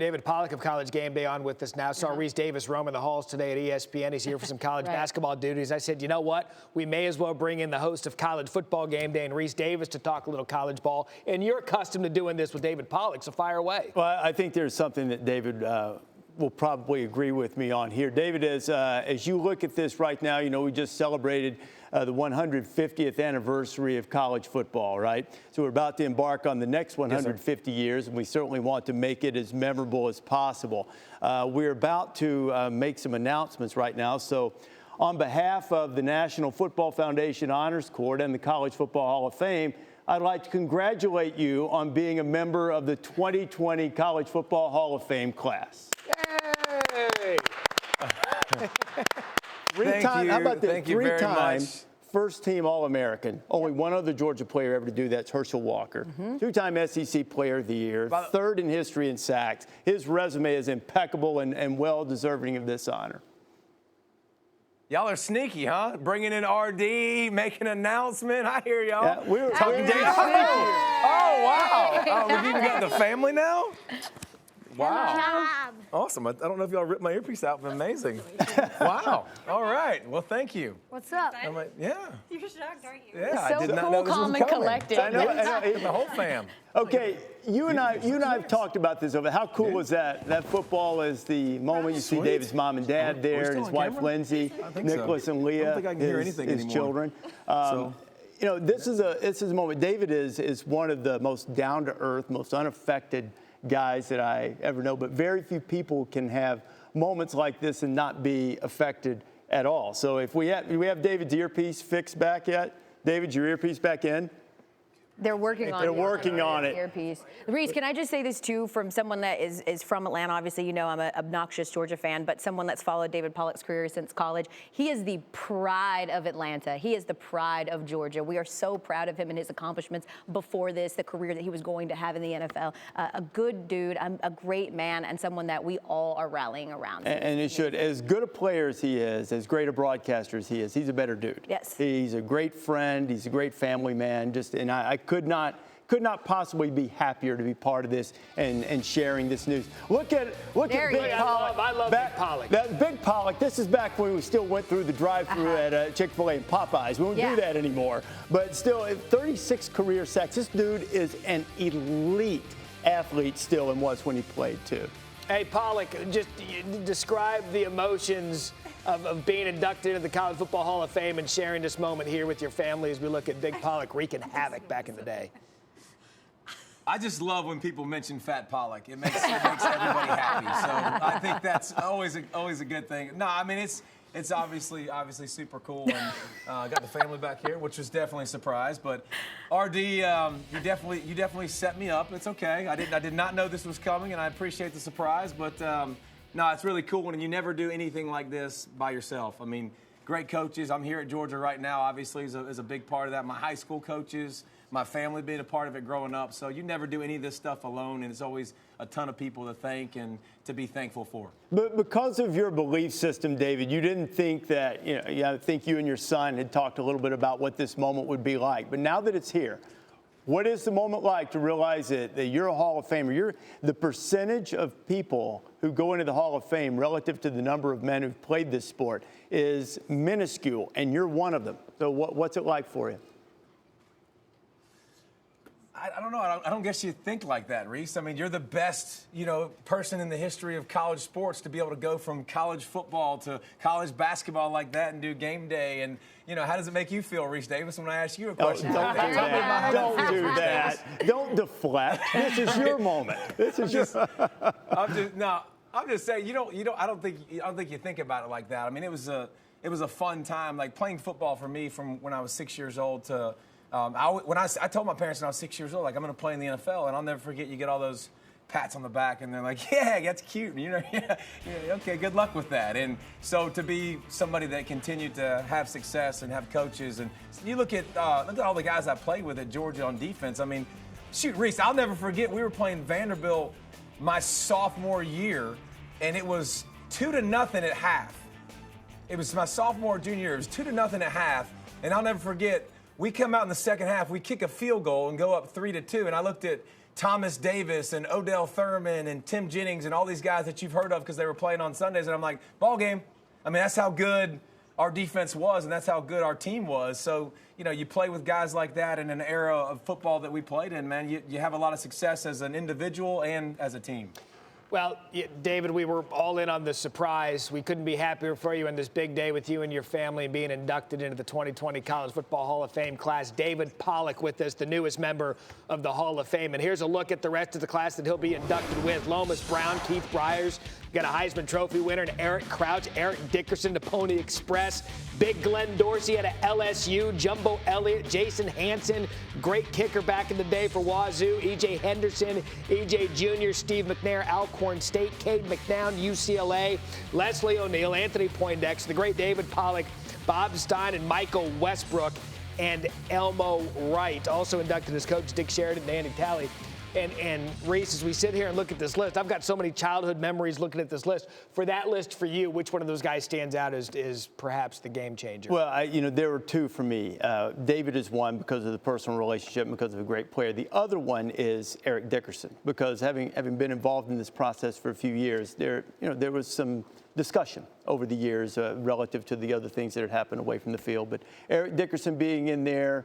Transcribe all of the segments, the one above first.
David Pollack of College Game Day on with us now. Saw Rece Davis roaming the halls today at ESPN. He's here for some college basketball duties. I said, you know what? We may as well bring in the host of College Football Game Day and Rece Davis to talk a little college ball. And you're accustomed to doing this with David Pollack, so fire away. Well, I think there's something that David will probably agree with me on here. David, as you look at this right now, you know, we just celebrated the 150th anniversary of college football, right? So we're about to embark on the next 150 years, and we certainly want to make it as memorable as possible. We're about to make some announcements right now. So on behalf of the National Football Foundation Honors Court and the College Football Hall of Fame, I'd like to congratulate you on being a member of the 2020 College Football Hall of Fame class. Yay! How about the three-time first-team All-American? Only one other Georgia player ever to do that is Herschel Walker. Two-time SEC Player of the Year, third in history in sacks. His resume is impeccable and well-deserving of this honor. Y'all are sneaky, huh? Bringing in RD, making an announcement. I hear y'all. Yeah, we're talking David. Oh, wow. Oh, we've even got the family now? Wow. Awesome. I don't know if y'all ripped my earpiece out, but amazing. Wow. All right. Well, thank you. What's up? I'm like, yeah. You're shocked, aren't you? Yeah, So I did not cool, know this calm, was and coming. collected. I know. The whole fam. Okay, you and I have talked about this over. How cool was that? That football is the moment you see David's mom and dad there, and his wife Lindsay, Nicholas and Leah, I don't think I can hear anything his anymore. children. You know, this is a moment. David is one of the most down-to-earth, most unaffected guys that I ever know, but very few people can have moments like this and not be affected at all. So if do we have David's earpiece fixed back yet? David, your earpiece back in? They're working on it. They're working on it. Earpiece. Rece, can I just say this too, from someone that is from Atlanta? Obviously, you know I'm an obnoxious Georgia fan, but someone that's followed David Pollack's career since college. He is the pride of Atlanta. He is the pride of Georgia. We are so proud of him and his accomplishments before this, the career that he was going to have in the NFL. A good dude, a great man, and someone that we all are rallying around. And it should. As good a player as he is, as great a broadcaster as he is, he's a better dude. Yes. He's a great friend. He's a great family man. And I could not possibly be happier to be part of this and sharing this news. Look at Big Pollack. I love Big Pollack. That Big Pollack. This is back when we still went through the drive-through at Chick-fil-A and Popeyes. We don't do that anymore. But still, 36 career sacks. This dude is an elite athlete still and was when he played too. Hey, Pollack, just describe the emotions of being inducted into the College Football Hall of Fame and sharing this moment here with your family as we look at Big Pollack wreaking havoc back in the day. I just love when people mention Fat Pollack. It makes everybody happy. So I think that's always a good thing. No, I mean it's obviously super cool, and got the family back here, which was definitely a surprise. But RD, you definitely set me up. It's okay. I did not know this was coming, and I appreciate the surprise. But no, it's really cool when you never do anything like this by yourself. I mean, great coaches. I'm here at Georgia right now. Obviously, is a big part of that. My high school coaches. My family being a part of it growing up. So you never do any of this stuff alone, and it's always a ton of people to thank and to be thankful for. But because of your belief system, David, you didn't think that, I think you and your son had talked a little bit about what this moment would be like. But now that it's here, what is the moment like to realize that you're a Hall of Famer? The percentage of people who go into the Hall of Fame relative to the number of men who've played this sport is minuscule, and you're one of them. So what's it like for you? I don't know. I don't guess you think like that, Rece. I mean, you're the best, person in the history of college sports to be able to go from college football to college basketball like that and do game day. And, how does it make you feel, Rece Davis, when I ask you a question? Don't do that. Don't do that. Don't deflect. This is your moment. This is I'm just saying, I don't think you think about it like that. I mean, it was a fun time, like playing football for me from when I was 6 years old to. I told my parents when I was 6 years old, like, I'm going to play in the NFL, and I'll never forget, you get all those pats on the back, and they're like, yeah, that's cute. Okay, good luck with that. And so to be somebody that continued to have success and have coaches, and you look at all the guys I played with at Georgia on defense. I mean, shoot, Rece, I'll never forget, we were playing Vanderbilt my sophomore year, and it was 2-0 at half. It was my sophomore, junior year. It was 2-0 at half, and I'll never forget, we come out in the second half, we kick a field goal and go up 3-2, and I looked at Thomas Davis and Odell Thurman and Tim Jennings and all these guys that you've heard of because they were playing on Sundays. And I'm like, ball game. I mean, that's how good our defense was, and that's how good our team was. So, you know, you play with guys like that in an era of football that we played in, man, you have a lot of success as an individual and as a team. Well, David, we were all in on the surprise. We couldn't be happier for you on this big day with you and your family being inducted into the 2020 College Football Hall of Fame class. David Pollack with us, the newest member of the Hall of Fame. And here's a look at the rest of the class that he'll be inducted with. Lomas Brown, Keith Byers, got a Heisman Trophy winner, and Eric Crouch, Eric Dickerson, the Pony Express, Big Glenn Dorsey out of LSU, Jumbo Elliott, Jason Hansen, great kicker back in the day for Wazoo, E.J. Henderson, E.J. Jr., Steve McNair, Alcorn State, Cade McNown, UCLA, Leslie O'Neal, Anthony Poindexter, the great David Pollack, Bob Stein, and Michael Westbrook, and Elmo Wright. Also inducted as coach Dick Sheridan and Andy Talley. And Rece, as we sit here and look at this list, I've got so many childhood memories looking at this list. For that list for you, which one of those guys stands out as perhaps the game changer? Well, there were two for me. David is one because of the personal relationship and because of a great player. The other one is Eric Dickerson, because having been involved in this process for a few years, there was some discussion over the years relative to the other things that had happened away from the field. But Eric Dickerson being in there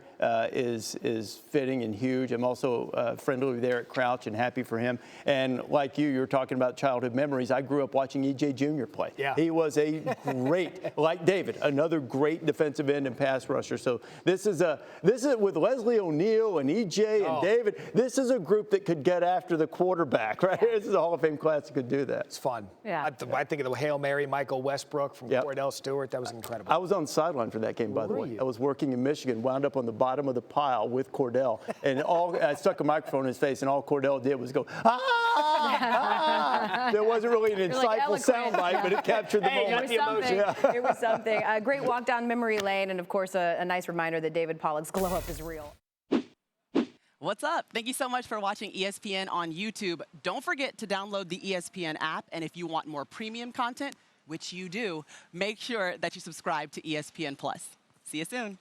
is fitting and huge. I'm also friendly with Eric Crouch and happy for him. And like you were talking about childhood memories. I grew up watching E.J. Jr. play. Yeah. He was a great, like David, another great defensive end and pass rusher. So this is with Leslie O'Neal and E.J. and David. This is a group that could get after the quarterback, right? Yeah. This is a Hall of Fame class that could do that. It's fun. Yeah. I think of the Hail Mary, Michael Westbrook from Cordell Stewart. That was incredible. I was on the sideline for that game, by the way. I was working in Michigan, wound up on the bottom of the pile with Cordell, and I stuck a microphone in his face, and all Cordell did was go, ah! Ah! There wasn't really an insightful soundbite, but it captured the moment. It was something. A great walk down memory lane, and of course, a nice reminder that David Pollack's glow up is real. What's up? Thank you so much for watching ESPN on YouTube. Don't forget to download the ESPN app, and if you want more premium content, which you do, make sure that you subscribe to ESPN+. See you soon.